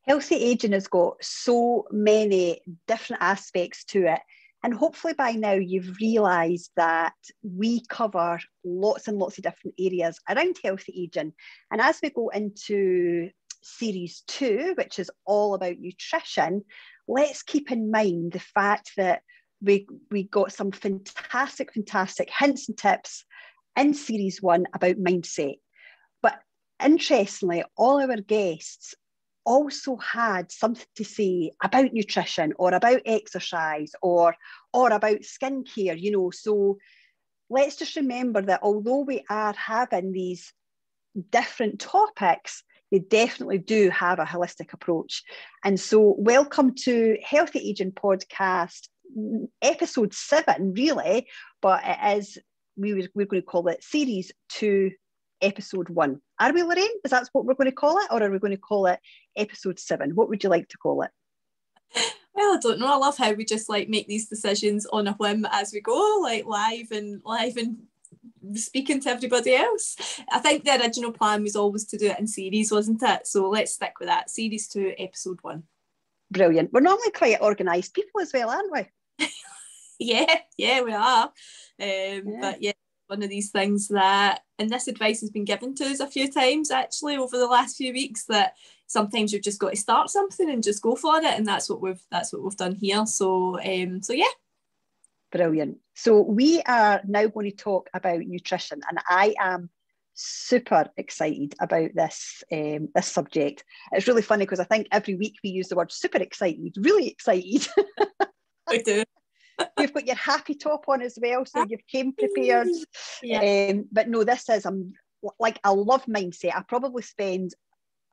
Healthy aging has got so many different aspects to it. And hopefully by now you've realised that we cover lots and lots of different areas around healthy aging. And as we go into series 2, which is all about nutrition, let's keep in mind the fact that we got some fantastic hints and tips in series 1 about mindset. But interestingly, all our guests also had something to say about nutrition or about exercise or about skincare, you know. So let's just remember that although we are having these different topics, they definitely do have a holistic approach. And so welcome to Healthy Aging Podcast, episode 7, really, but it is, we're going to call it series 2, episode 1. Are we, Lorraine? Is that what we're going to call it? Or are we going to call it episode 7? What would you like to call it? Well, I don't know. I love how we just like make these decisions on a whim as we go, like live and speaking to everybody else. I think the original plan was always to do it in series, wasn't it? So let's stick with that. Series 2, episode 1. Brilliant. We're normally quite organised people as well, aren't we? yeah, we are. But yeah, one of these things that, and this advice has been given to us a few times actually over the last few weeks, that sometimes you've just got to start something and just go for it, and that's what we've done here. So yeah. Brilliant. So we are now going to talk about nutrition, and I am super excited about this subject. It's really funny because I think every week we use the word super excited, really excited. We do. You've got your happy top on as well, so you've came prepared. Yeah. But no, this is, I love mindset. I probably spend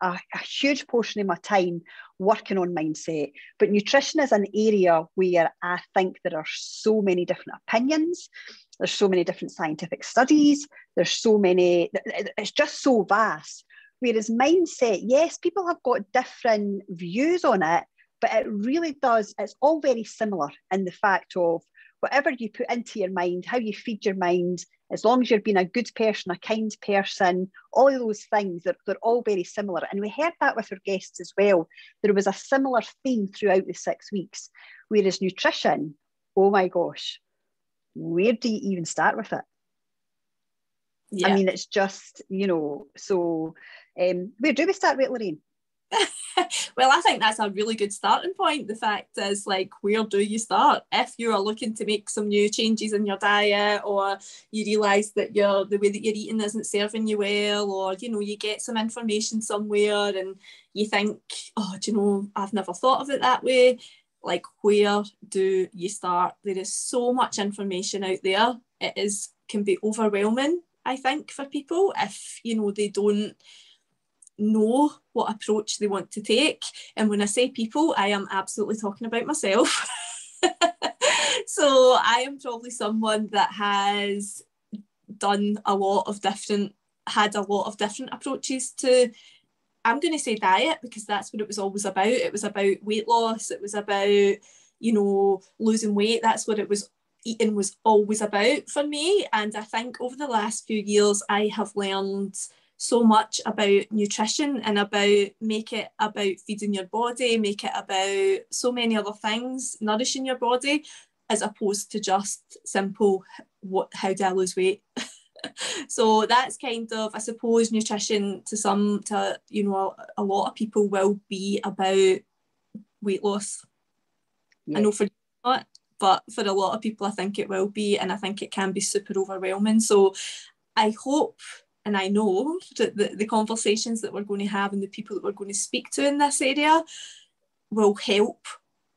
a huge portion of my time working on mindset, but nutrition is an area where I think there are so many different opinions, there's so many different scientific studies, there's so many, it's just so vast. Whereas mindset, yes, people have got different views on it, but it really does, it's all very similar in the fact of whatever you put into your mind, how you feed your mind, as long as you're being a good person, a kind person, all of those things, they're all very similar. And we heard that with our guests as well. There was a similar theme throughout the 6 weeks, whereas nutrition, oh my gosh, where do you even start with it? Yeah. I mean, it's just, you know, so where do we start with, Lorraine? Well, I think that's a really good starting point. The fact is, like, where do you start? If you are looking to make some new changes in your diet, or you realise that the way that you're eating isn't serving you well, or, you know, you get some information somewhere and you think, oh, do you know, I've never thought of it that way. Like, where do you start? There is so much information out there. It can be overwhelming, I think, for people if, you know, they don't know what approach they want to take. And when I say people, I am absolutely talking about myself. So I am probably someone that has had a lot of different approaches to, I'm going to say diet, because that's what it was always about. It was about weight loss. It was about, you know, losing weight. That's what it was. Eating was always about for me. And I think over the last few years, I have learned so much about nutrition and make it about feeding your body, make it about so many other things, nourishing your body, as opposed to just simple, how do I lose weight? So that's kind of, I suppose, nutrition to you know, a lot of people will be about weight loss. Yeah. I know for you not, but for a lot of people I think it will be, and I think it can be super overwhelming. So I hope, and I know that the conversations that we're going to have and the people that we're going to speak to in this area will help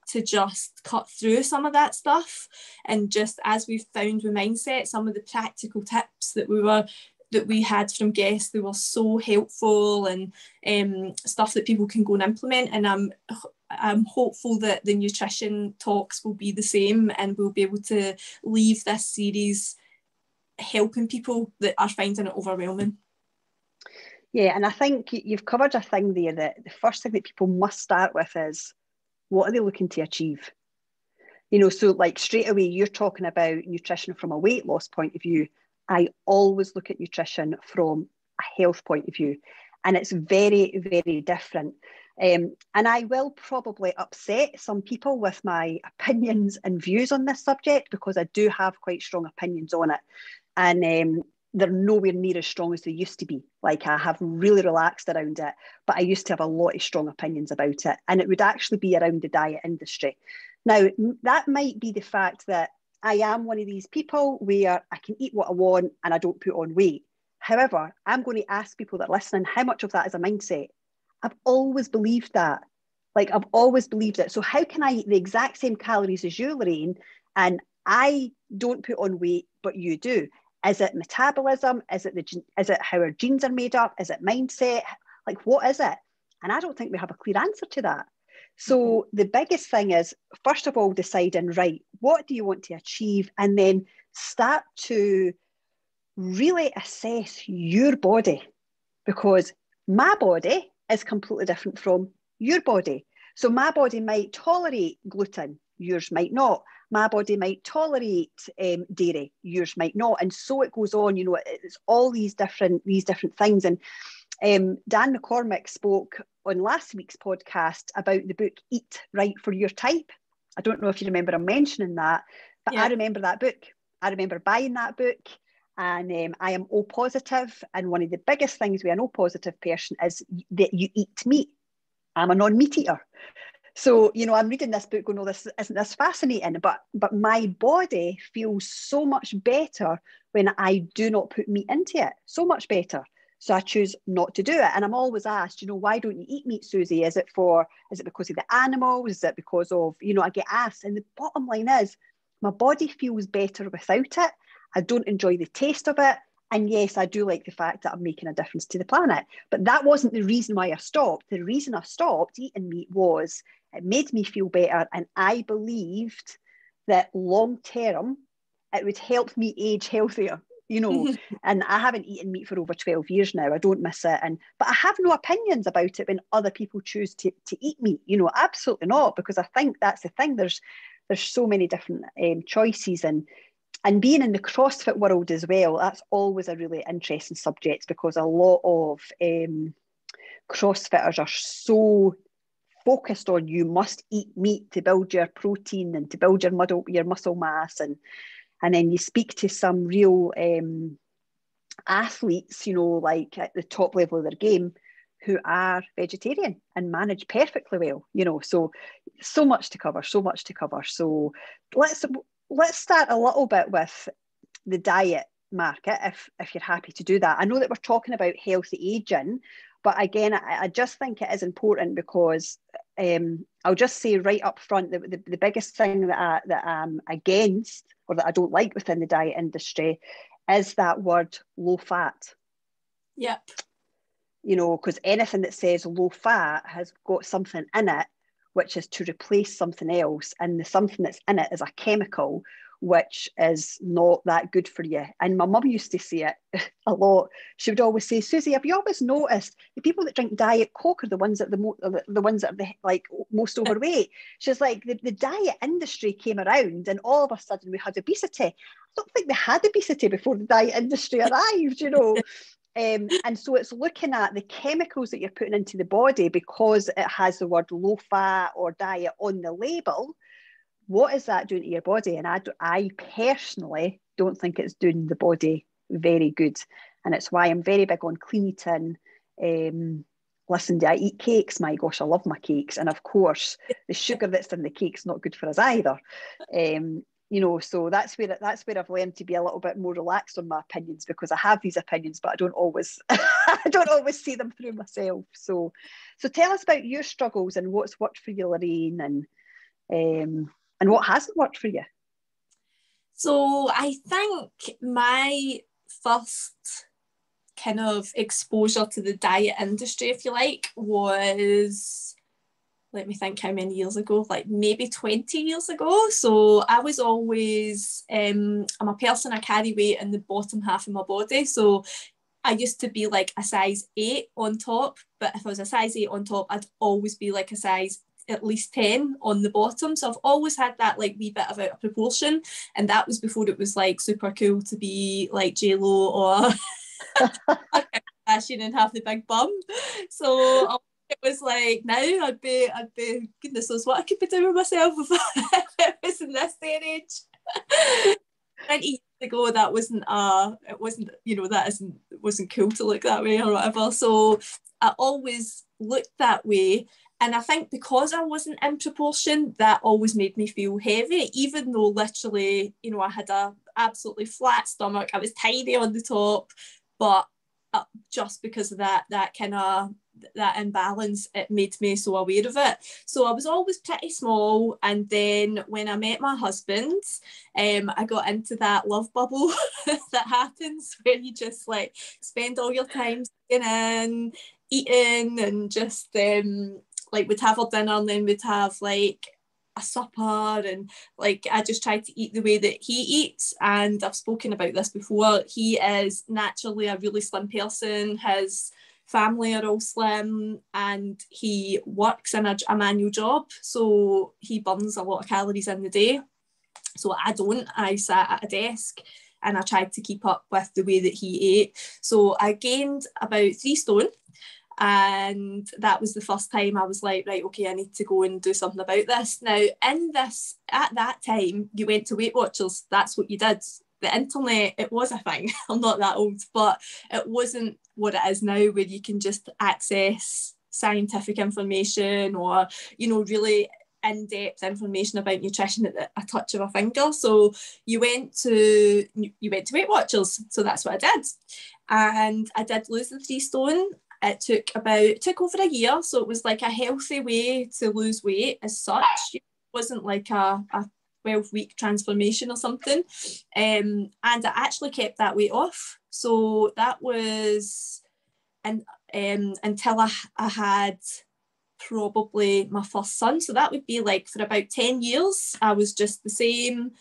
to just cut through some of that stuff. And just as we've found with mindset, some of the practical tips that we had from guests, they were so helpful, and stuff that people can go and implement. And I'm hopeful that the nutrition talks will be the same, and we'll be able to leave this series helping people that are finding it overwhelming. Yeah, and I think you've covered a thing there, that the first thing that people must start with is, what are they looking to achieve? You know, so like straight away, you're talking about nutrition from a weight loss point of view. I always look at nutrition from a health point of view, and it's very, very different. And I will probably upset some people with my opinions and views on this subject, because I do have quite strong opinions on it. And they're nowhere near as strong as they used to be. Like, I have really relaxed around it, but I used to have a lot of strong opinions about it. And it would actually be around the diet industry. Now, that might be the fact that I am one of these people where I can eat what I want and I don't put on weight. However, I'm going to ask people that are listening, how much of that is a mindset? I've always believed that. Like, I've always believed it. So how can I eat the exact same calories as you, Lorraine, and I don't put on weight, but you do? Is it metabolism? Is it how our genes are made up? Is it mindset? Like, what is it? And I don't think we have a clear answer to that. So the biggest thing is, first of all, deciding, right, what do you want to achieve? And then start to really assess your body, because my body is completely different from your body. So my body might tolerate gluten, yours might not. My body might tolerate dairy, yours might not. And so it goes on, it's all these different things. And Dan McCormick spoke on last week's podcast about the book Eat Right for Your Type. I don't know if you remember him mentioning that, but yeah. I remember that book. I remember buying that book. And I am O positive. And one of the biggest things with an O positive person is that you eat meat. I'm a non-meat eater. So, I'm reading this book going, oh, isn't this fascinating? But my body feels so much better when I do not put meat into it. So much better. So I choose not to do it. And I'm always asked, why don't you eat meat, Susie? Is it because of the animals? Is it because of, I get asked. And the bottom line is, my body feels better without it. I don't enjoy the taste of it. And yes, I do like the fact that I'm making a difference to the planet. But that wasn't the reason why I stopped. The reason I stopped eating meat was it made me feel better. And I believed that long term, it would help me age healthier, And I haven't eaten meat for over 12 years now. I don't miss it. But I have no opinions about it when other people choose to eat meat, absolutely not, because I think that's the thing. There's so many different choices. And being in the CrossFit world as well, that's always a really interesting subject, because a lot of CrossFitters are so focused on you must eat meat to build your protein and to build your muscle mass. And then you speak to some real athletes, like at the top level of their game, who are vegetarian and manage perfectly well, so much to cover. So let's start a little bit with the diet market, if you're happy to do that. I know that we're talking about healthy aging, but again, I just think it is important, because I'll just say right up front that the biggest thing that I'm against, or that I don't like within the diet industry, is that word low fat. Yep. Because anything that says low fat has got something in it, which is to replace something else. And the something that's in it is a chemical, which is not that good for you. And my mum used to say it a lot. She would always say, Susie, have you always noticed the people that drink Diet Coke are the ones that are most overweight? She's like, the diet industry came around and all of a sudden we had obesity. I don't think they had obesity before the diet industry arrived, And so it's looking at the chemicals that you're putting into the body, because it has the word low fat or diet on the label. What is that doing to your body? And I personally don't think it's doing the body very good. And it's why I'm very big on clean eating. Listen, I eat cakes. My gosh, I love my cakes. And of course, the sugar that's in the cake's not good for us either. So that's where I've learned to be a little bit more relaxed on my opinions, because I have these opinions, but I don't always see them through myself. So tell us about your struggles and what's worked for you, Lorraine, and what hasn't worked for you. So I think my first kind of exposure to the diet industry, if you like, was, let me think how many years ago, like maybe 20 years ago. So I was always, I'm a person, I carry weight in the bottom half of my body. So I used to be like a size 8 on top, but if I was a size 8 on top, I'd always be like a size at least 10 on the bottom. So I've always had that like wee bit of out of proportion. And that was before it was like super cool to be like JLo or Kardashian and have the big bum. So it was like, now I'd be goodness knows what I could be doing with myself if it was in this day and age. 20 years ago, that wasn't wasn't cool to look that way or whatever. So I always looked that way. And I think because I wasn't in proportion, that always made me feel heavy, even though literally, I had a absolutely flat stomach. I was tiny on the top, but just because of that kind of that imbalance, it made me so aware of it. So I was always pretty small. And then when I met my husband, I got into that love bubble that happens where you just like spend all your time sitting in, eating, and just like we'd have our dinner and then we'd have like a supper, and like I just tried to eat the way that he eats. And I've spoken about this before, he is naturally a really slim person. His family are all slim, and he works in a manual job, so he burns a lot of calories in the day. So I sat at a desk and I tried to keep up with the way that he ate. So I gained about 3 stone. And that was the first time I was like, right, okay, I need to go and do something about this. Now, at that time, you went to Weight Watchers. That's what you did. The internet, it was a thing. I'm not that old, but it wasn't what it is now, where you can just access scientific information or, really in-depth information about nutrition at a touch of a finger. So you went to Weight Watchers. So that's what I did. And I did lose the 3 stone. It took over a year, so it was like a healthy way to lose weight as such. It wasn't like a 12-week transformation or something. And I actually kept that weight off. So that was until I had probably my first son. So that would be like for about 10 years. I was just the same,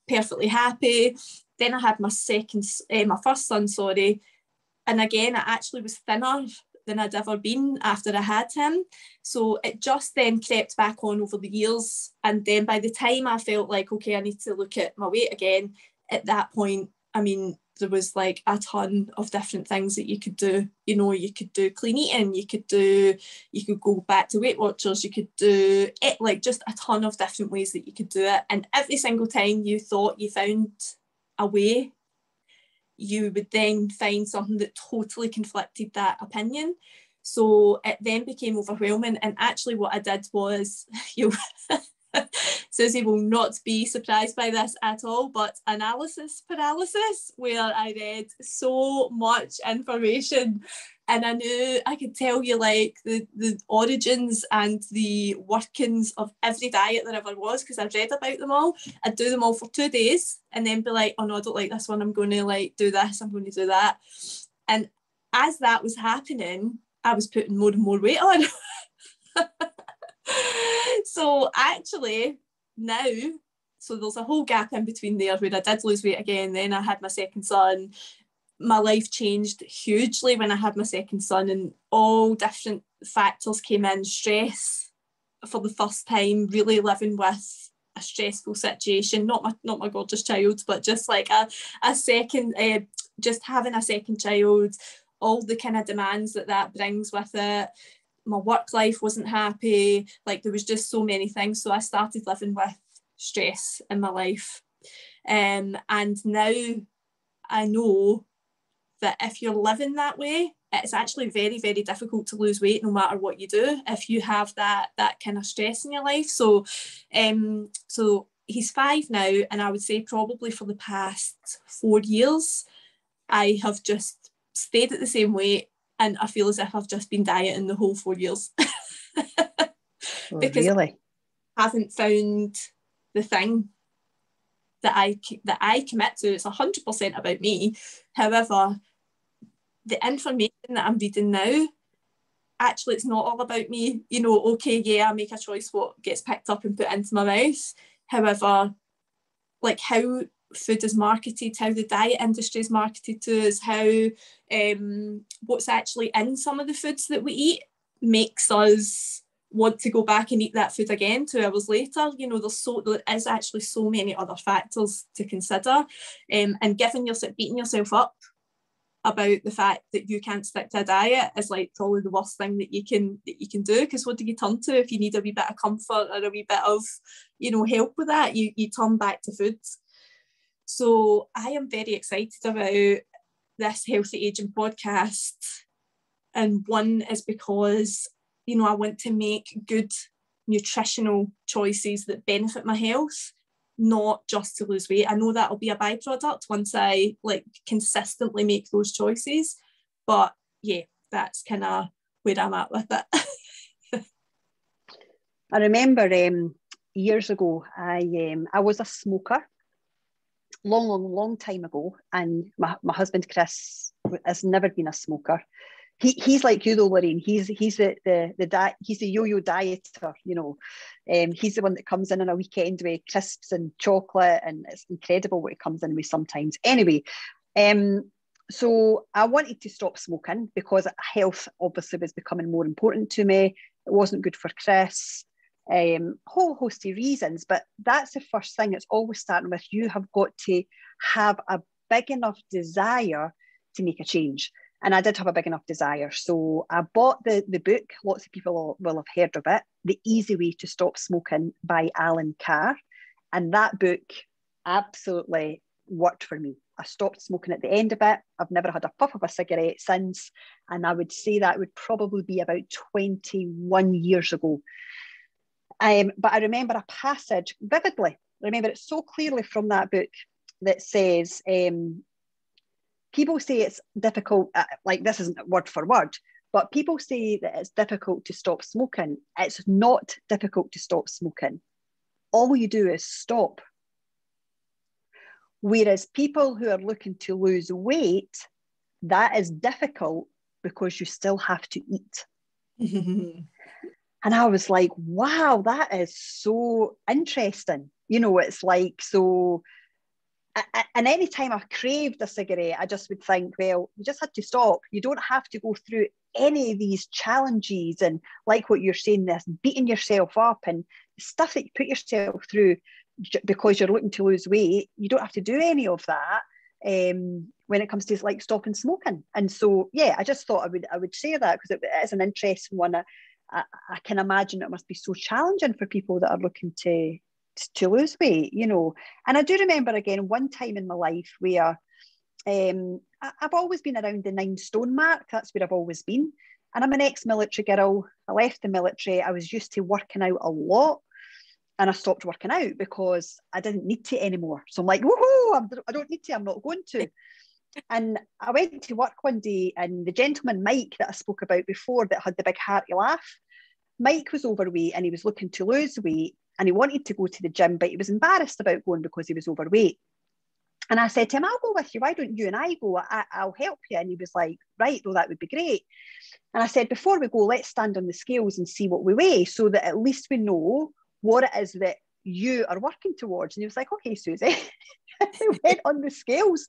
perfectly happy. Then I had my first son, sorry. And again, I actually was thinner than I'd ever been after I had him. So it just then crept back on over the years. And then by the time I felt like, okay, I need to look at my weight again, at that point, I mean, there was like a ton of different things that you could do. You could do clean eating, you could go back to Weight Watchers, you could do it, like just a ton of different ways that you could do it. And every single time you thought you found a way, you would then find something that totally conflicted that opinion. So it then became overwhelming. And actually what I did was, Susie will not be surprised by this at all, but analysis paralysis, where I read so much information and I knew I could tell you like the origins and the workings of every diet that ever was, because I'd read about them all. I'd do them all for 2 days and then be like, oh no, I don't like this one, I'm going to like do this, I'm going to do that. And as that was happening, I was putting more and more weight on. So actually now, so there's a whole gap in between there where I did lose weight again, then I had my second son. My life changed hugely when I had my second son, and all different factors came in. Stress for the first time, really living with a stressful situation, not my gorgeous child, but just like a second, just having a second child, all the kind of demands that brings with it. My work life wasn't happy, like there was just so many things. So I started living with stress in my life. And now I know that if you're living that way, it's actually very, very difficult to lose weight no matter what you do, if you have that kind of stress in your life. So he's 5 now, and I would say probably for the past 4 years, I have just stayed at the same weight, and I feel as if I've just been dieting the whole 4 years. Because really? I haven't found the thing that I commit to. It's 100% about me. However, the information that I'm reading now, actually it's not all about me. Okay, yeah, I make a choice what gets picked up and put into my mouth. However, like how food is marketed, how the diet industry is marketed to us, how what's actually in some of the foods that we eat makes us want to go back and eat that food again 2 hours later. There is actually so many other factors to consider, and beating yourself up about the fact that you can't stick to a diet is like probably the worst thing that you can do, because what do you turn to if you need a wee bit of comfort or a wee bit of, you know, help with that? You turn back to food. So I am very excited about this Healthy Aging podcast, and one is because, you know, I want to make good nutritional choices that benefit my health, not just to lose weight. I know that'll be a byproduct once I like consistently make those choices, but yeah, that's kind of where I'm at with it. I remember years ago, I was a smoker, long time ago, and my husband Chris has never been a smoker. He's like you though, Lorraine. He's the yo-yo dieter, you know. He's the one that comes in on a weekend with crisps and chocolate, and it's incredible what he comes in with sometimes. Anyway, so I wanted to stop smoking because health obviously was becoming more important to me. It wasn't good for Chris. Whole host of reasons, but that's the first thing. It's always starting with, you have got to have a big enough desire to make a change. And I did have a big enough desire. So I bought the book. Lots of people will have heard of it, The Easy Way to Stop Smoking by Alan Carr. And that book absolutely worked for me. I stopped smoking at the end of it. I've never had a puff of a cigarette since. And I would say that would probably be about 21 years ago. But I remember a passage vividly. I remember it so clearly from that book that says, people say it's difficult, like this isn't word for word, but people say that it's difficult to stop smoking. It's not difficult to stop smoking. All you do is stop. Whereas people who are looking to lose weight, that is difficult because you still have to eat. And I was like, wow, that is so interesting. You know, it's like, so, and any time I craved a cigarette, I just would think, well, you just had to stop. You don't have to go through any of these challenges and, like what you're saying, this beating yourself up and stuff that you put yourself through because you're looking to lose weight. You don't have to do any of that when it comes to like stopping smoking. And so, yeah, I just thought I would share that because it is an interesting one. I can imagine it must be so challenging for people that are looking to lose weight, you know. And I do remember again one time in my life where I've always been around the 9 stone mark. That's where I've always been. And I'm an ex-military girl. I left the military. I was used to working out a lot, and I stopped working out because I didn't need to anymore. So I'm like, woohoo, I don't need to, I'm not going to. And I went to work one day, and the gentleman, Mike, that I spoke about before, that had the big hearty laugh, Mike was overweight and he was looking to lose weight, and he wanted to go to the gym, but he was embarrassed about going because he was overweight. And I said to him, I'll go with you. Why don't you and I go? I'll help you. And he was like, right, well, that would be great. And I said, before we go, let's stand on the scales and see what we weigh so that at least we know what it is that you are working towards. And he was like, okay, Susie. We went on the scales.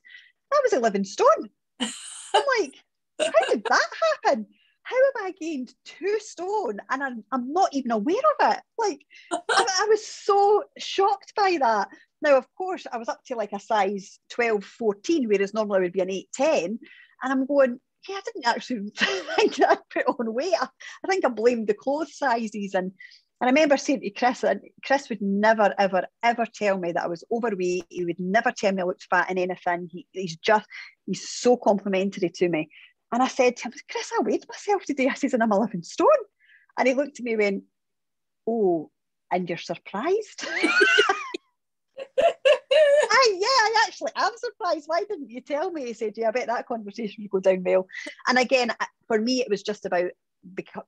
I was 11 stone. I'm like, how did that happen? How have I gained 2 stone and I'm not even aware of it? Like, I was so shocked by that. Now, of course, I was up to like a size 12, 14, whereas normally I would be an 8, 10. And I'm going, yeah, I didn't actually think that I put on weight. I think I blamed the clothes sizes. And I remember saying to Chris, and Chris would never, ever, ever tell me that I was overweight. He would never tell me I looked fat in anything. He's so complimentary to me. And I said to him, Chris, I weighed myself today. I said, and I'm 11 stone. And he looked at me and went, oh, and you're surprised? I actually am surprised. Why didn't you tell me? He said, yeah, I bet that conversation would go down well. And again, for me, it was just about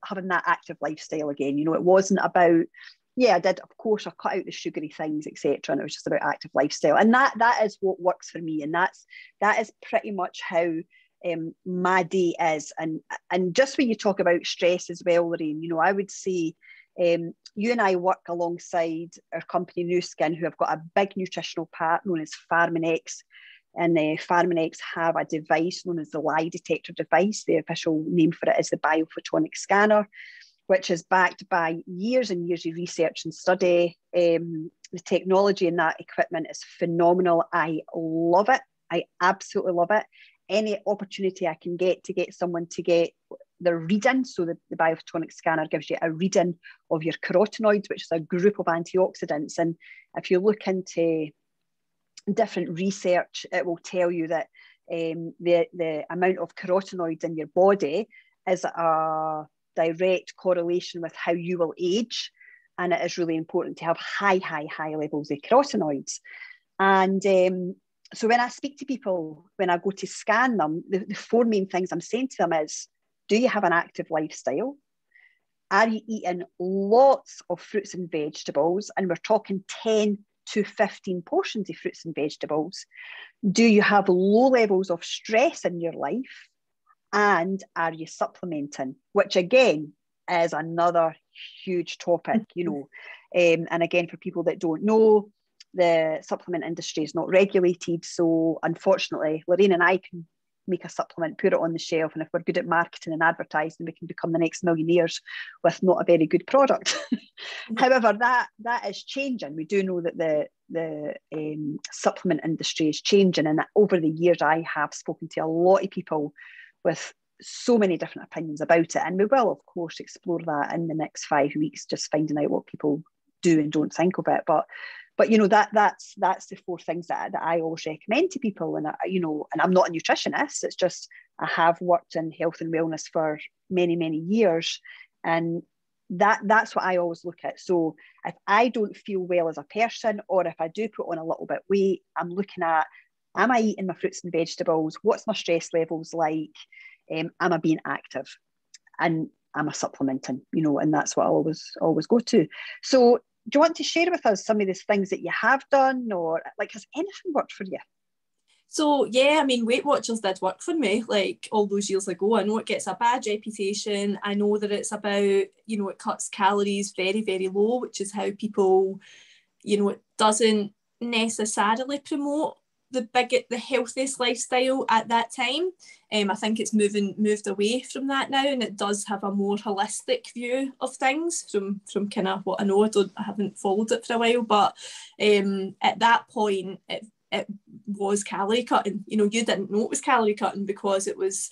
having that active lifestyle again. You know, it wasn't about, yeah, I did, of course, I cut out the sugary things, etc. And it was just about active lifestyle. And that is what works for me. And that is pretty much how my day is. And just when you talk about stress as well, Lorraine, you know, I would say you and I work alongside our company New Skin, who have got a big nutritional part known as Pharmanex. And Pharmanex have a device known as the lie detector device. The official name for it is the Biophotonic Scanner, which is backed by years and years of research and study. The technology in that equipment is phenomenal. I love it. I absolutely love it. any opportunity I can get to get someone to get their reading. So the biophotonic scanner gives you a reading of your carotenoids, which is a group of antioxidants. And if you look into different research, it will tell you that the amount of carotenoids in your body is a direct correlation with how you will age. And it is really important to have high levels of carotenoids. And so when I speak to people, when I go to scan them, the four main things I'm saying to them is, do you have an active lifestyle? Are you eating lots of fruits and vegetables? And we're talking 10 to 15 portions of fruits and vegetables. Do you have low levels of stress in your life? And are you supplementing? Which again is another huge topic, you know. And again, for people that don't know, the supplement industry is not regulated. So unfortunately, Lorraine and I can make a supplement, put it on the shelf, and if we're good at marketing and advertising, we can become the next millionaires with not a very good product. However, that is changing. We do know that the supplement industry is changing, and over the years I have spoken to a lot of people with so many different opinions about it, and we will of course explore that in the next 5 weeks, just finding out what people do and don't think of it. But you know, that's the four things that I always recommend to people. And you know, and I'm not a nutritionist, it's just I have worked in health and wellness for many years, and that's what I always look at. So if I don't feel well as a person, or if I do put on a little bit weight, I'm looking at, am I eating my fruits and vegetables? What's my stress levels like? Am I being active? And am I supplementing? You know, and that's what I always go to. So do you want to share with us some of these things that you have done, or like, has anything worked for you? So yeah, I mean, Weight Watchers did work for me, like all those years ago. I know it gets a bad reputation. I know that it's about, you know, it cuts calories very low, which is how people, you know, it doesn't necessarily promote the healthiest lifestyle at that time. I think it's moved away from that now, and it does have a more holistic view of things from kind of what I know. I haven't followed it for a while, but at that point it was calorie cutting. You know, you didn't know it was calorie cutting because it was,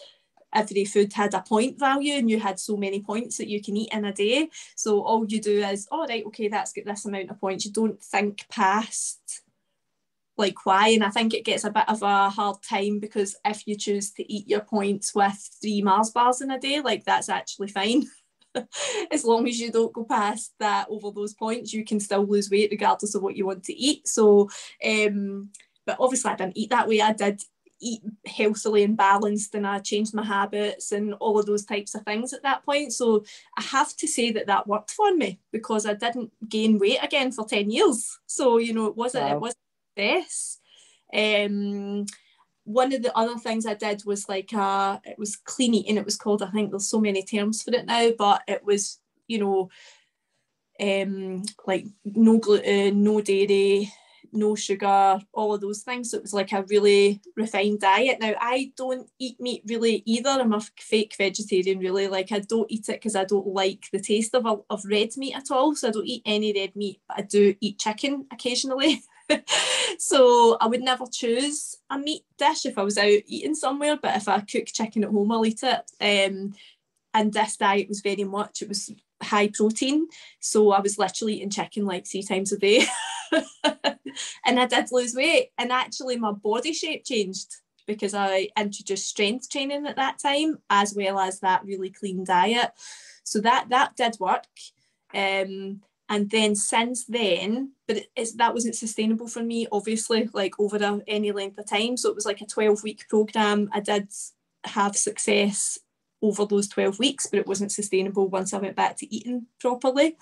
every food had a point value, and you had so many points that you can eat in a day. So all you do is, all right, okay, that's got this amount of points. You don't think past like why. And I think it gets a bit of a hard time, because if you choose to eat your points with 3 Mars bars in a day, like that's actually fine. As long as you don't go past that, over those points, you can still lose weight regardless of what you want to eat. So but obviously I didn't eat that way. I did eat healthily and balanced, and I changed my habits and all of those types of things at that point. So I have to say that worked for me, because I didn't gain weight again for 10 years. So, you know, it wasn't this. One of the other things I did was like it was clean eating, it was called. I think there's so many terms for it now, but it was, you know, like no gluten, no dairy, no sugar, all of those things. So it was like a really refined diet. Now, I don't eat meat really either. I'm a fake vegetarian, really. Like, I don't eat it because I don't like the taste of red meat at all. So I don't eat any red meat, but I do eat chicken occasionally. So I would never choose a meat dish if I was out eating somewhere, but if I cook chicken at home, I'll eat it. And this diet was very much, it was high protein. So I was literally eating chicken like 3 times a day. And I did lose weight, and actually my body shape changed because I introduced strength training at that time, as well as that really clean diet. So that did work. And then since then, but that wasn't sustainable for me, obviously, like over any length of time. So it was like a 12-week program. I did have success over those 12 weeks, but it wasn't sustainable once I went back to eating properly.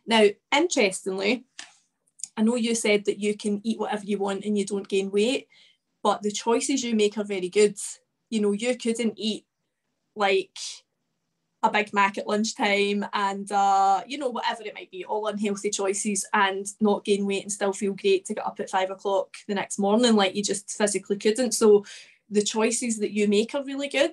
Now, interestingly, I know you said that you can eat whatever you want and you don't gain weight, but the choices you make are very good. You know, you couldn't eat like a Big Mac at lunchtime and, you know, whatever it might be, all unhealthy choices, and not gain weight and still feel great to get up at 5 o'clock the next morning. Like, you just physically couldn't. So the choices that you make are really good.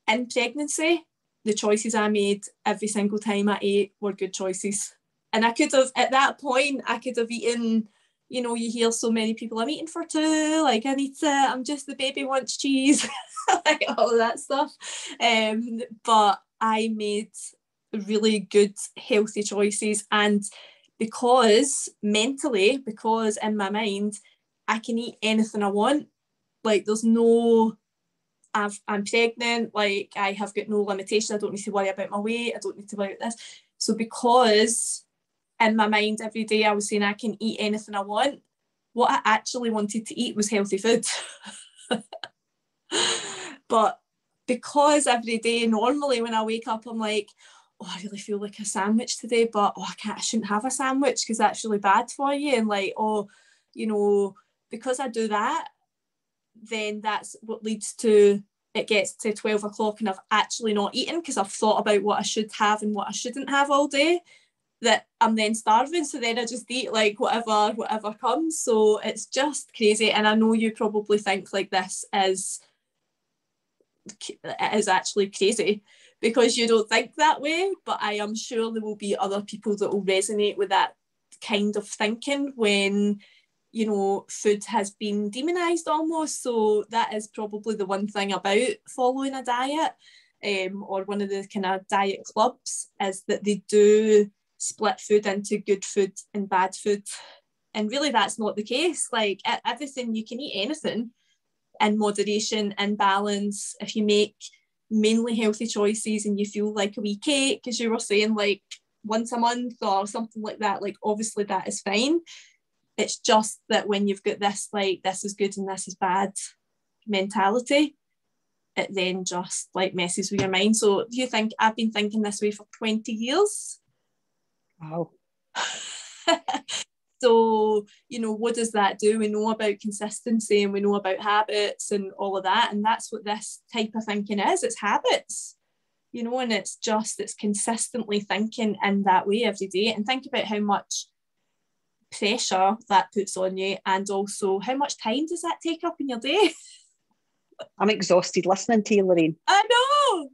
In pregnancy, the choices I made every single time I ate were good choices. And I could have, at that point, I could have eaten you know, you hear so many people, I'm eating for two, like I need to, I'm just the baby wants cheese, like all of that stuff. But I made really good, healthy choices. And because mentally, because in my mind, I can eat anything I want. Like there's no, I'm pregnant, like I have got no limitation. I don't need to worry about my weight. I don't need to worry about this. So because in my mind every day I was saying I can eat anything I want, what I actually wanted to eat was healthy food. But because every day normally when I wake up I'm like, oh, I really feel like a sandwich today, but I shouldn't have a sandwich because that's really bad for you. And like, oh, you know, because I do that, then that's what leads to, it gets to 12 o'clock and I've actually not eaten because I've thought about what I should have and what I shouldn't have all day, that I'm then starving. So then I just eat like whatever comes. So it's just crazy. And I know you probably think like this is actually crazy because you don't think that way, but I am sure there will be other people that will resonate with that kind of thinking when, you know, food has been demonized almost. So that is probably the one thing about following a diet, or one of the kind of diet clubs, is that they do split food into good food and bad food. And really that's not the case. Like everything, you can eat anything in moderation, in balance. If you make mainly healthy choices and you feel like a wee cake, as you were saying, like once a month or something like that, like obviously that is fine. It's just that when you've got this, like, this is good and this is bad mentality, it then just like messes with your mind. So do you think I've been thinking this way for 20 years? Wow. So, you know, what does that do? We know about consistency and we know about habits and all of that. And that's what this type of thinking is. It's habits, you know, and it's consistently thinking in that way every day. And think about how much pressure that puts on you, and also how much time does that take up in your day? I'm exhausted listening to you, Lorraine. I know.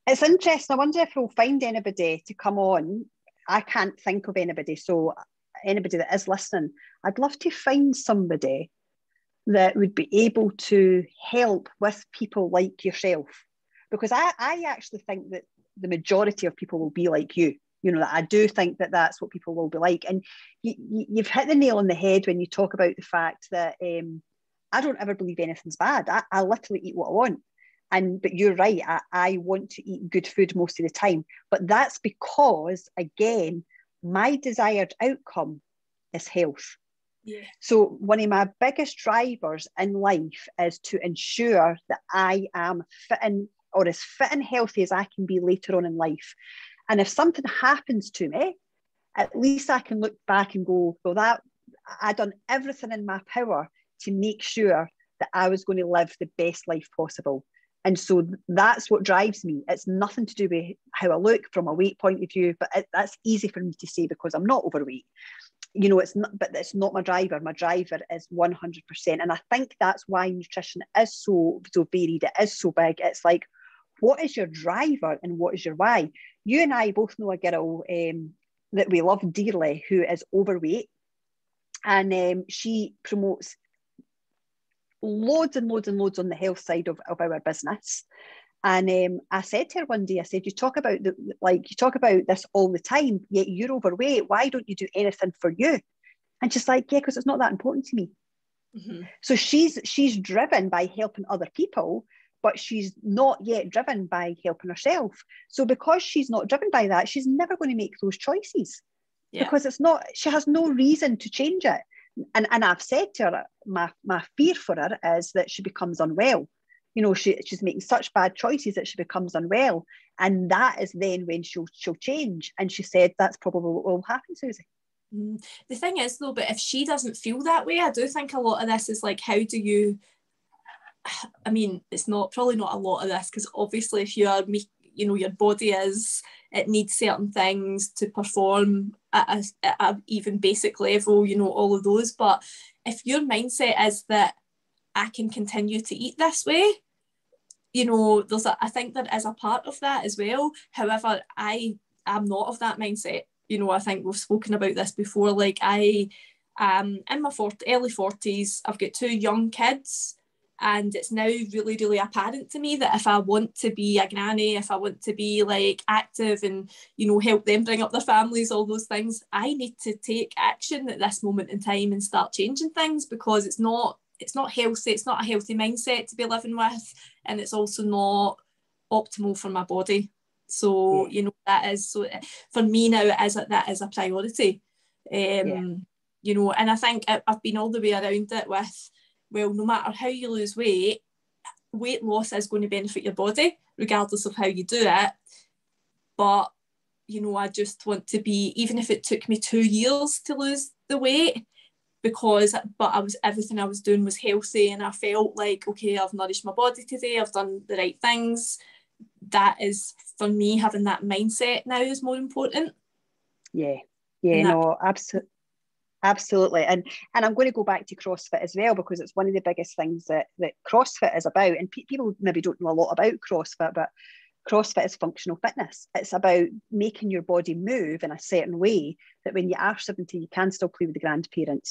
It's interesting. I wonder if we'll find anybody to come on. I can't think of anybody. So anybody that is listening, I'd love to find somebody that would be able to help with people like yourself. Because I actually think that the majority of people will be like you. You know, that I do think that that's what people will be like. And you've hit the nail on the head when you talk about the fact that I don't ever believe anything's bad. I literally eat what I want. But you're right, I want to eat good food most of the time. But that's because, again, my desired outcome is health. Yeah. So one of my biggest drivers in life is to ensure that I am fit and, or as fit and healthy as I can be later on in life. And if something happens to me, at least I can look back and go, well, that I've done everything in my power to make sure that I was going to live the best life possible. And so that's what drives me. It's nothing to do with how I look from a weight point of view, but that's easy for me to say because I'm not overweight. You know, it's not, but it's not my driver. My driver is 100%. And I think that's why nutrition is so varied. It is so big. It's like, what is your driver and what is your why? You and I both know a girl that we love dearly who is overweight, and she promotes loads and loads and loads on the health side of our business. And I said to her one day, I said, you talk about this all the time, yet you're overweight. Why don't you do anything for you? And she's like, yeah, because it's not that important to me. Mm-hmm. So she's driven by helping other people, but she's not yet driven by helping herself. So because she's not driven by that, she's never going to make those choices. Yeah. Because she has no reason to change it. And I've said to her, my fear for her is that she becomes unwell. You know, she's making such bad choices that she becomes unwell. And that is then when she'll change. And she said, that's probably what will happen, Susie. The thing is, though, but if she doesn't feel that way, I do think a lot of this is like, how do you, I mean, it's probably not a lot of this, because obviously if you are, you know, your body it needs certain things to perform at a even basic level, you know, all of those. But if your mindset is that I can continue to eat this way, you know, I think there is a part of that as well. However, I'm not of that mindset. you know, I think we've spoken about this before, like I in my early 40s, I've got 2 young kids, and it's now really, really apparent to me that if I want to be a granny, if I want to be like active and, you know, help them bring up their families, all those things, I need to take action at this moment in time and start changing things, because it's not healthy, it's not a healthy mindset to be living with, and it's also not optimal for my body. So, you know, that is, so for me now, that is a priority. You know, and I think I've been all the way around it with, well, no matter how you lose weight, weight loss is going to benefit your body, regardless of how you do it. But, you know, I just want to be, even if it took me 2 years to lose the weight, everything I was doing was healthy, and I felt like, okay, I've nourished my body today, I've done the right things. That is, for me, having that mindset now is more important. Absolutely. And I'm going to go back to CrossFit as well, because it's one of the biggest things that CrossFit is about. And people maybe don't know a lot about CrossFit, but CrossFit is functional fitness. It's about making your body move in a certain way that when you are 70, you can still play with the grandchildren.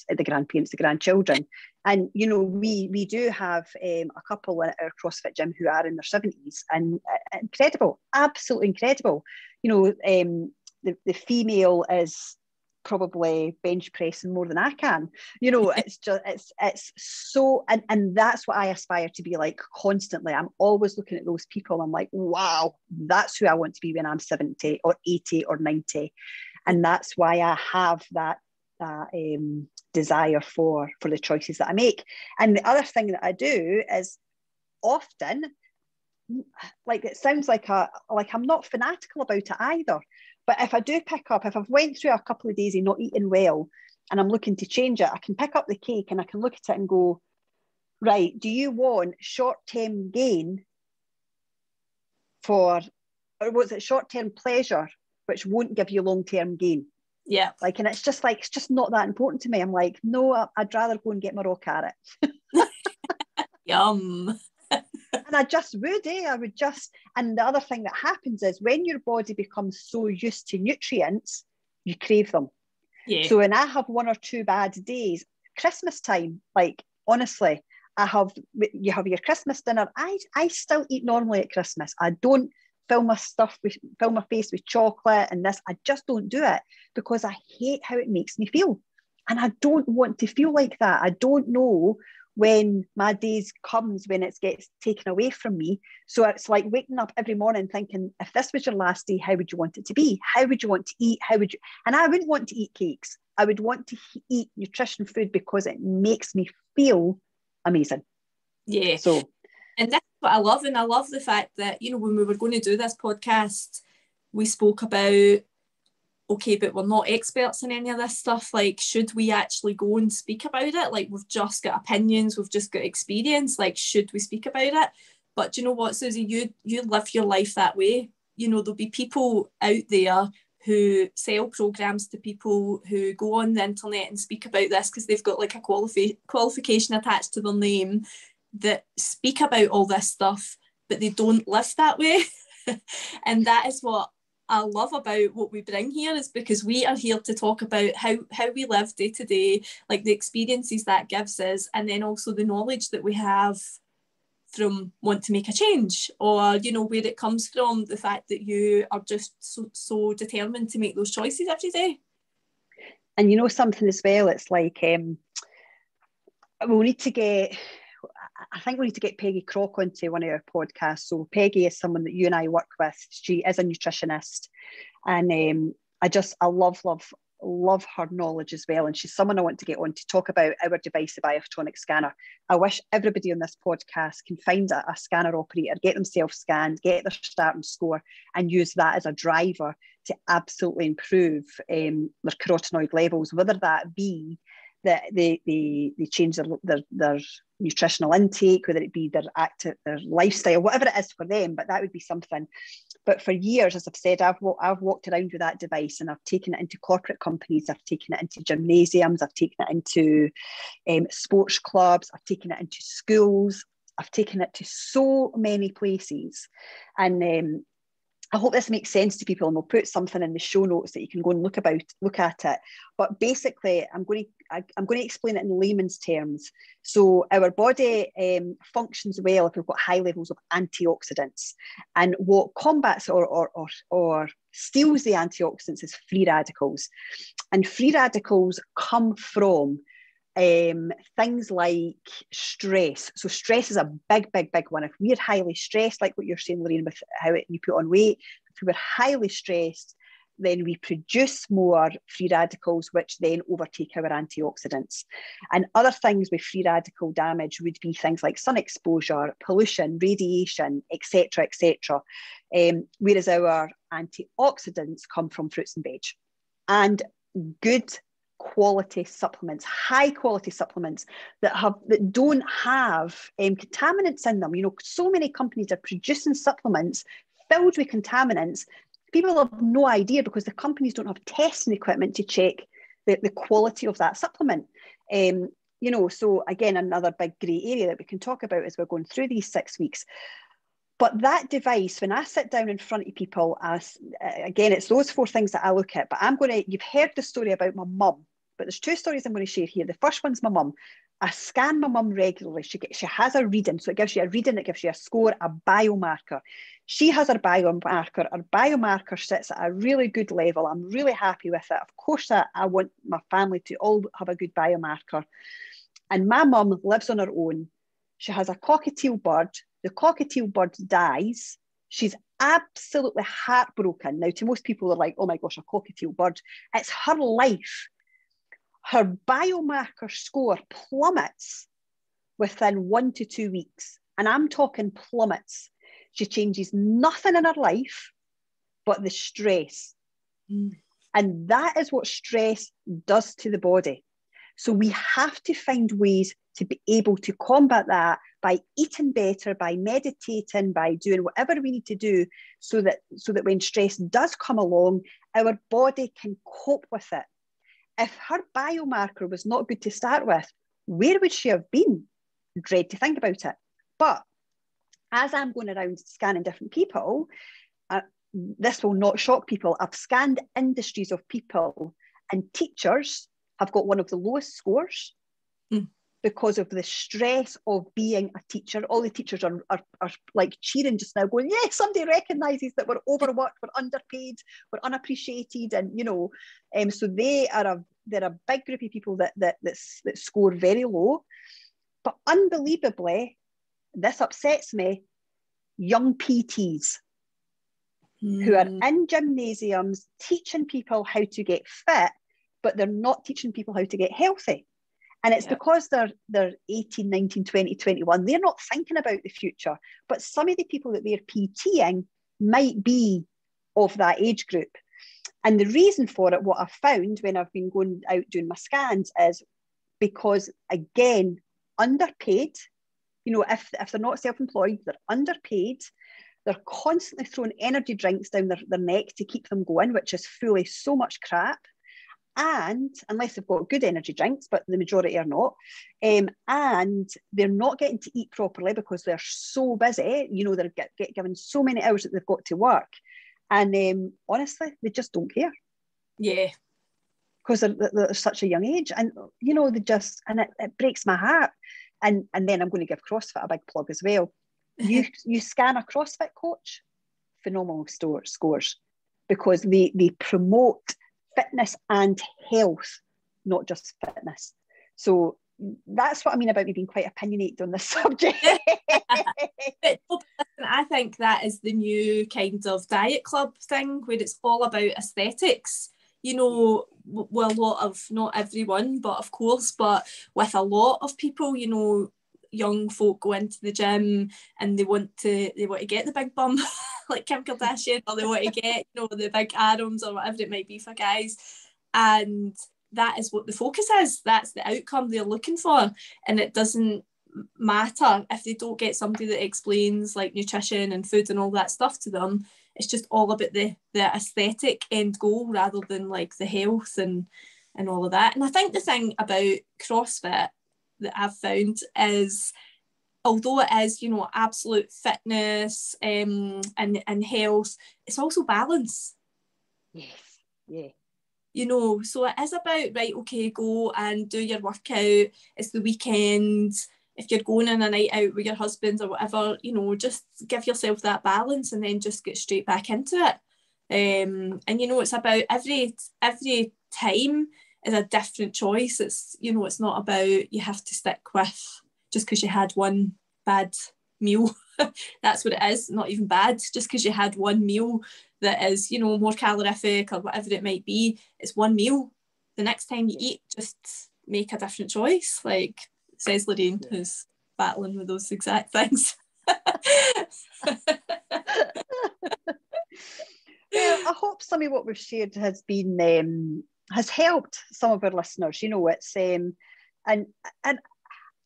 And, you know, we do have a couple at our CrossFit gym who are in their 70s, and incredible, absolutely incredible. You know, the female is probably bench pressing more than I can, you know. It's just it's so, and that's what I aspire to be like constantly. I'm always looking at those people, I'm like, wow, that's who I want to be when I'm 70 or 80 or 90. And that's why I have that desire for the choices that I make. And the other thing that I do is often, like, it sounds like I'm not fanatical about it either, but if I do pick up, if I've went through a couple of days of not eating well and I'm looking to change it, I can pick up the cake and I can look at it and go, right, do you want short-term gain or was it short-term pleasure, which won't give you long-term gain? Yeah. Like, and it's just not that important to me. I'm like, no, I'd rather go and get my raw carrot. Yum. And I just would, I would just, and the other thing that happens is when your body becomes so used to nutrients, you crave them. Yeah. So when I have 1 or 2 bad days, Christmas time, like, honestly, you have your Christmas dinner. I still eat normally at Christmas. I don't fill my face with chocolate and this. I just don't do it because I hate how it makes me feel. And I don't want to feel like that. I don't know when my days comes when it gets taken away from me. So it's like waking up every morning thinking, if this was your last day, how would you want it to be? How would you want to eat? And I wouldn't want to eat cakes. I would want to eat nutrition food because it makes me feel amazing. Yeah. So, and that's what I love. And I love the fact that, you know, when we were going to do this podcast, we spoke about, okay, but we're not experts in any of this stuff. Like, should we actually go and speak about it? Like, we've just got opinions, we've just got experience. Like, should we speak about it? But do you know what, Susie? You live your life that way. You know, there'll be people out there who sell programs to people who go on the internet and speak about this because they've got like a qualification attached to their name that speak about all this stuff, but they don't live that way. And that is what I love about what we bring here, is because we are here to talk about how we live day to day, like the experiences that gives us, and then also the knowledge that we have from want to make a change, or, you know, where it comes from, the fact that you are just so determined to make those choices every day. And you know something as well, it's like I think we need to get Peggy Crock onto one of our podcasts. So Peggy is someone that you and I work with. She is a nutritionist, and I love her knowledge as well. And she's someone I want to get on to talk about our device, the Biophotonic Scanner. I wish everybody on this podcast can find a scanner operator, get themselves scanned, get their starting score, and use that as a driver to absolutely improve their carotenoid levels, whether that be that they change their nutritional intake, whether it be their lifestyle, whatever it is for them. But that would be something. But for years, as I've said, I've walked around with that device, and I've taken it into corporate companies, I've taken it into gymnasiums, I've taken it into sports clubs, I've taken it into schools, I've taken it to so many places. And I hope this makes sense to people, and we'll put something in the show notes that you can go and look at it. But basically, I'm going to explain it in layman's terms. So our body functions well if we've got high levels of antioxidants, and what combats or steals the antioxidants is free radicals, and free radicals come from things like stress. So stress is a big one. If we're highly stressed, like what you're saying, Lorraine, with how you put on weight, if we're highly stressed, then we produce more free radicals, which then overtake our antioxidants. And other things with free radical damage would be things like sun exposure, pollution, radiation, etc., etc. Whereas our antioxidants come from fruits and veg, and good quality supplements, high quality supplements that don't have contaminants in them. You know, so many companies are producing supplements filled with contaminants. People have no idea because the companies don't have testing equipment to check the quality of that supplement. You know, so again, another big grey area that we can talk about as we're going through these 6 weeks. But that device, when I sit down in front of people, again, it's those 4 things that I look at. But you've heard the story about my mum, but there's 2 stories I'm going to share here. The first one's my mum. I scan my mum regularly. She has a reading. So it gives you a reading, it gives you a score, a biomarker. She has her biomarker. Her biomarker sits at a really good level. I'm really happy with it. Of course, I want my family to all have a good biomarker. And my mum lives on her own. She has a cockatiel bird. The cockatiel bird dies. She's absolutely heartbroken. Now, to most people, they're like, oh my gosh, a cockatiel bird. It's her life. Her biomarker score plummets within 1 to 2 weeks. And I'm talking plummets. She changes nothing in her life but the stress. And that is what stress does to the body. So we have to find ways to be able to combat that by eating better, by meditating, by doing whatever we need to do so that when stress does come along, our body can cope with it. If her biomarker was not good to start with, where would she have been? Dread to think about it. But as I'm going around scanning different people, this will not shock people. I've scanned industries of people, and teachers have got one of the lowest scores because of the stress of being a teacher. All the teachers are like cheering just now, going, yes, somebody recognises that we're overworked, we're underpaid, we're unappreciated, and you know, so they're a big group of people that score very low. But unbelievably, this upsets me, young PTs who are in gymnasiums teaching people how to get fit, but they're not teaching people how to get healthy. And it's because they're 18, 19, 20, 21. They're not thinking about the future. But some of the people that they're PTing might be of that age group. And the reason for it, what I've found when I've been going out doing my scans, is because, again, underpaid. You know, if they're not self-employed, they're underpaid. They're constantly throwing energy drinks down their neck to keep them going, which is full of so much crap. And unless they've got good energy drinks, but the majority are not, and they're not getting to eat properly because they're so busy. You know, they're given so many hours that they've got to work, and honestly, they just don't care. Yeah, because they're such a young age, and you know, it breaks my heart. And then I'm going to give CrossFit a big plug as well. You scan a CrossFit coach, phenomenal scores, because they promote fitness and health, not just fitness. So that's what I mean about me being quite opinionated on this subject. But I think that is the new kind of diet club thing where it's all about aesthetics. You know, well, a lot of, not everyone, but of course, but with a lot of people, you know, young folk go into the gym and they want to get the big bum like Kim Kardashian, or they want to get, you know, the big arms or whatever it might be for guys, and that is what the focus is. That's the outcome they're looking for, and it doesn't matter if they don't get somebody that explains like nutrition and food and all that stuff to them. It's just all about the aesthetic end goal rather than like the health and all of that. And I think the thing about CrossFit that I've found is although it is, you know, absolute fitness and health, it's also balance. Yes, yeah. You know, so it is about, right, okay, go and do your workout. It's the weekend. If you're going on a night out with your husband or whatever, you know, just give yourself that balance and then just get straight back into it. And, you know, it's about every time is a different choice. It's, you know, it's not about you have to stick with just because you had one bad meal. That's what it is. Not even bad. Just because you had one meal that is, you know, more calorific or whatever it might be, it's one meal. The next time you eat, just make a different choice. Like says Lorraine, who's battling with those exact things. Well, I hope some of what we've shared has been has helped some of our listeners. You know, it's and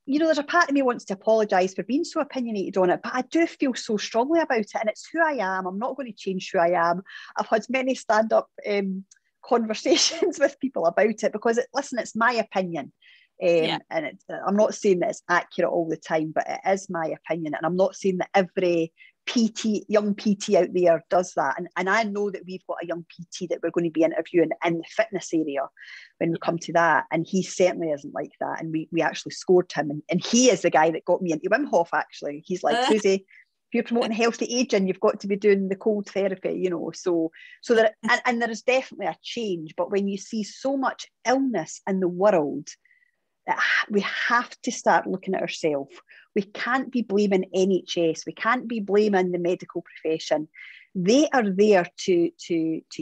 you know, there's a part of me wants to apologise for being so opinionated on it, but I do feel so strongly about it, and it's who I am. I'm not going to change who I am. I've had many stand-up conversations with people about it because, listen, it's my opinion. And I'm not saying that it's accurate all the time, but it is my opinion. And I'm not saying that every young PT out there does that. And I know that we've got a young PT that we're going to be interviewing in the fitness area when we come to that. And he certainly isn't like that. And we actually scored him. And he is the guy that got me into Wim Hof, actually. He's like, Susie, if you're promoting healthy aging, you've got to be doing the cold therapy, you know. So that, and there is definitely a change. But when you see so much illness in the world, we have to start looking at ourselves. We can't be blaming NHS. We can't be blaming the medical profession. They are there to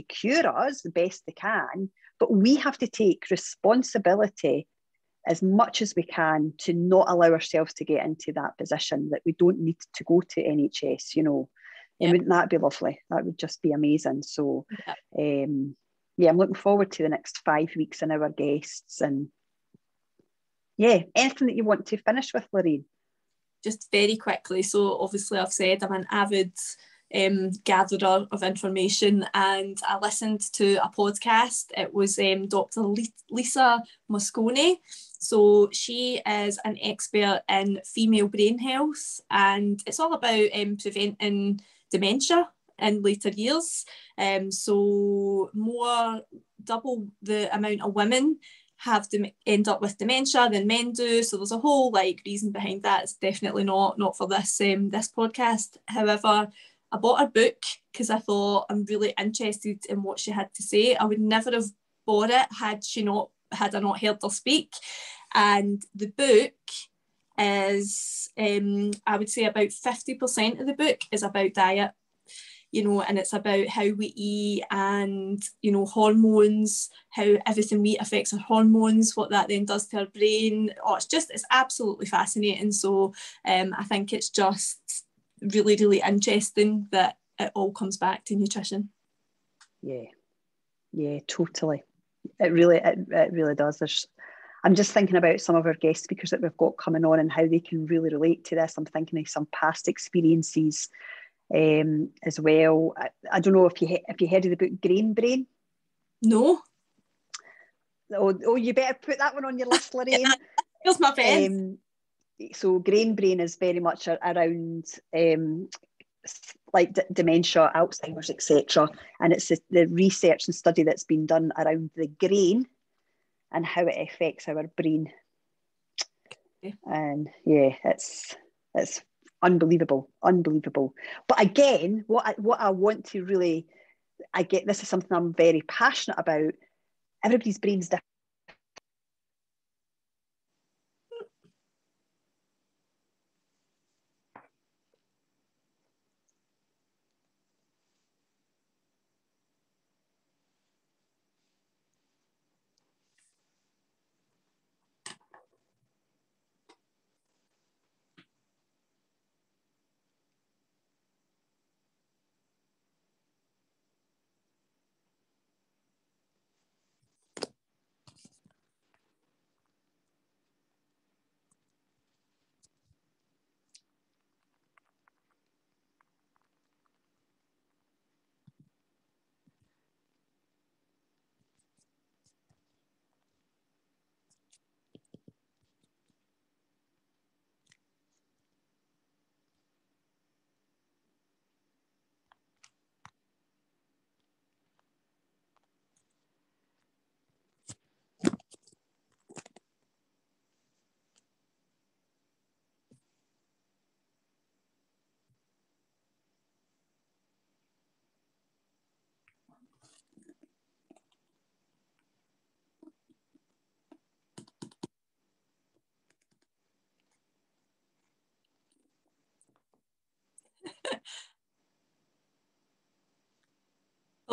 cure us the best they can, but we have to take responsibility as much as we can to not allow ourselves to get into that position that we don't need to go to NHS, you know. And wouldn't that be lovely? That would just be amazing. So, I'm looking forward to the next 5 weeks and our guests. And anything that you want to finish with, Lorraine? Just very quickly. So obviously I've said I'm an avid gatherer of information, and I listened to a podcast. It was Dr. Lisa Moscone. So she is an expert in female brain health, and it's all about preventing dementia in later years. So double the amount of women end up with dementia than men do. So there's a whole reason behind that. It's definitely not for this podcast. However, I bought her book because I thought I'm really interested in what she had to say. I would never have bought it had I not heard her speak. And the book is, I would say about 50% of the book is about diet. You know, and it's about how we eat and, you know, hormones, how everything we eat affects our hormones, what that then does to our brain. It's absolutely fascinating. So I think it's just really, really interesting that it all comes back to nutrition. Yeah, totally. It really does. I'm just thinking about some of our guest speakers that we've got coming on and how they can really relate to this. I'm thinking of some past experiences as well. I don't know if you heard of the book Grain Brain. No. Oh, you better put that one on your list, Lorraine. Here's my pen. So Grain Brain is very much around dementia, Alzheimer's, etc. And it's the research and study that's been done around the grain and how it affects our brain. And it's unbelievable. But again, what I want to really, this is something I'm very passionate about. Everybody's brain's different.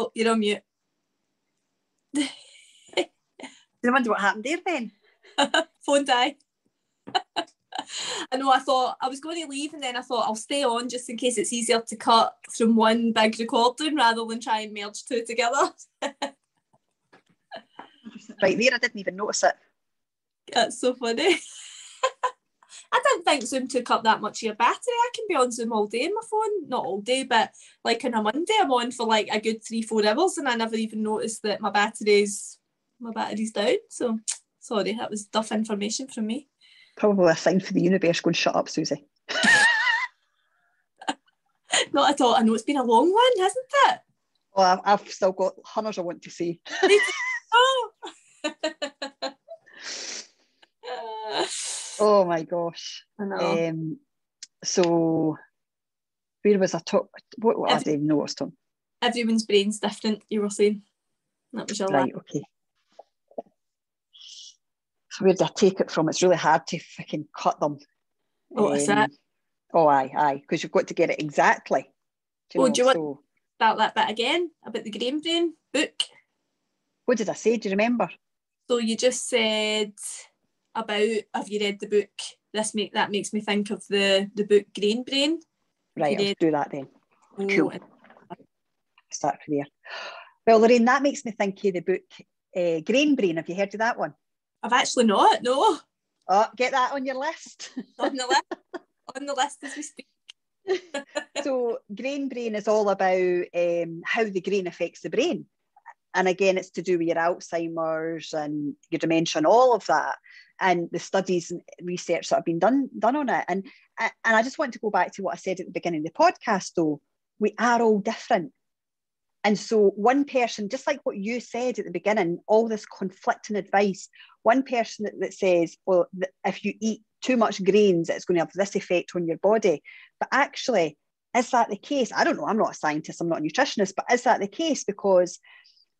Oh, you're on mute. I wonder what happened there then. Phone die. I know, I thought I was going to leave and then I thought I'll stay on just in case it's easier to cut from one big recording rather than try and merge two together. Right there, I didn't even notice it. That's so funny. I didn't think Zoom took up that much of your battery. I can be on Zoom all day on my phone. Not all day, but like on a Monday I'm on for like a good 3-4 hours and I never even noticed that my battery's down. So sorry, that was duff information from me. Probably a sign for the universe going, shut up, Susie. Not at all. I know it's been a long one, hasn't it? Well, I've still got hundreds I want to see. Oh. Oh my gosh. I know. So where was I talking? What I didn't even know what I was talking. Everyone's brain's different, you were saying. That was your right, okay. So where did I take it from? It's really hard to fucking cut them. Oh, is that? Oh, aye, because you've got to get it exactly. Do you want to start that bit again about the grain brain book? What did I say? Do you remember? So you just said about, have you read the book? That makes me think of the book Grain Brain. Right, I'll do that then. Oh, cool. Start from there. Well, Lorraine, that makes me think of the book Grain Brain. Have you heard of that one? I've actually not, no. Oh, get that on your list. On the list as we speak. So Grain Brain is all about how the grain affects the brain. And again, it's to do with your Alzheimer's and your dementia and all of that. And the studies and research that have been done on it. And I just want to go back to what I said at the beginning of the podcast, though. We are all different. And so one person, just like what you said at the beginning, all this conflicting advice, one person that says, well, if you eat too much grains, it's going to have this effect on your body. But actually, is that the case? I don't know. I'm not a scientist. I'm not a nutritionist. But is that the case? Because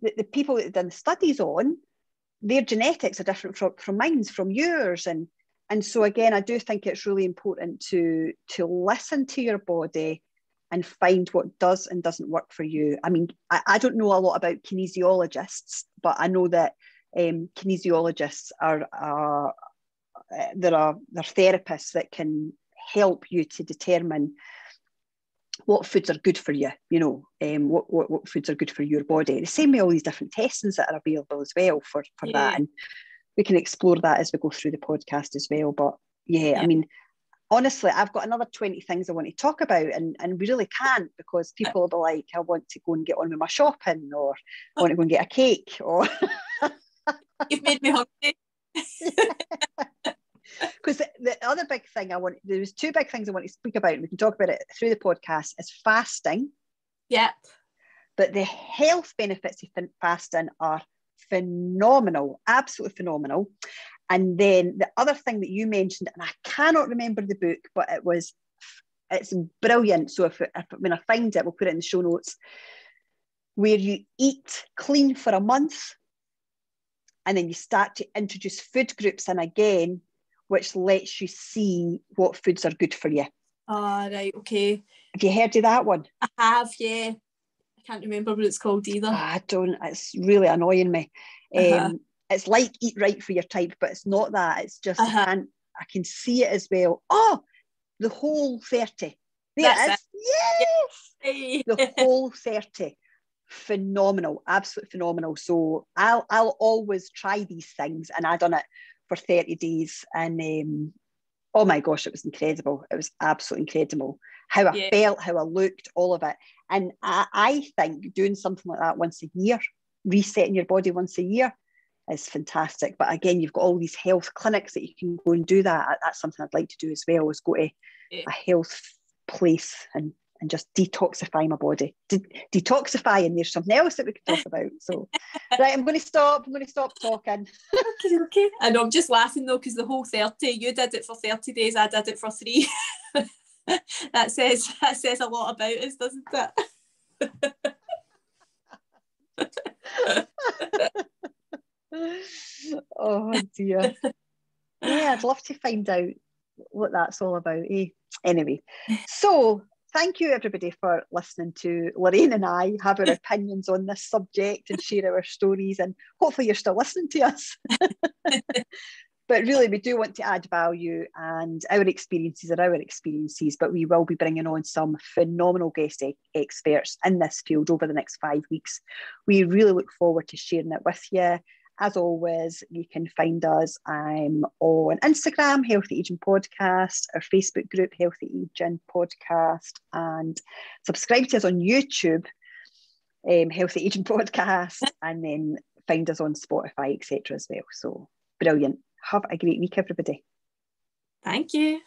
the people that have done studies on, their genetics are different from mine, from yours. And so, again, I do think it's really important to listen to your body and find what does and doesn't work for you. I mean, I don't know a lot about kinesiologists, but I know that kinesiologists they're therapists that can help you to determine what foods are good for you, what foods are good for your body. The same with all these different testings that are available as well for that. And we can explore that as we go through the podcast as well. But I mean, honestly, I've got another 20 things I want to talk about and we really can't, because people will be like, I want to go and get on with my shopping, or I want to go and get a cake, or... You've made me hungry. Because the other big thing there's two big things I want to speak about, and we can talk about it through the podcast, is fasting. Yeah. But the health benefits of fasting are phenomenal, absolutely phenomenal. And then the other thing that you mentioned, and I cannot remember the book, but it's brilliant. So when I find it, we'll put it in the show notes, where you eat clean for a month and then you start to introduce food groups in again, which lets you see what foods are good for you. Ah, right, okay. Have you heard of that one? I have, yeah. I can't remember what it's called either. I don't. It's really annoying me. It's like Eat Right for Your Type, but it's not that. It's just I can see it as well. Oh, the Whole 30. There it is. Yes. Hey. The Whole 30. Phenomenal, absolutely phenomenal. So I'll always try these things, and I done it for 30 days, and oh my gosh, it was incredible. It was absolutely incredible. How I felt, how I looked, all of it. And I think doing something like that once a year, resetting your body once a year, is fantastic. But again, you've got all these health clinics that you can go and do that. That's something I'd like to do as well, is go to a health place and just detoxify my body. Detoxify, and there's something else that we could talk about. So, right, I'm going to stop talking. Okay. I know, I'm just laughing though, because the Whole 30, you did it for 30 days, I did it for 3. That says a lot about us, doesn't it? Oh dear. Yeah, I'd love to find out what that's all about. Anyway, so thank you everybody for listening to Lorraine and I have our opinions on this subject and share our stories, and hopefully you're still listening to us. But really, we do want to add value, and our experiences are our experiences, but we will be bringing on some phenomenal guest experts in this field over the next 5 weeks. We really look forward to sharing it with you. As always, you can find us on Instagram, Healthy Aging Podcast, our Facebook group, Healthy Aging Podcast, and subscribe to us on YouTube, Healthy Aging Podcast, and then find us on Spotify, etc. as well. So brilliant. Have a great week, everybody. Thank you.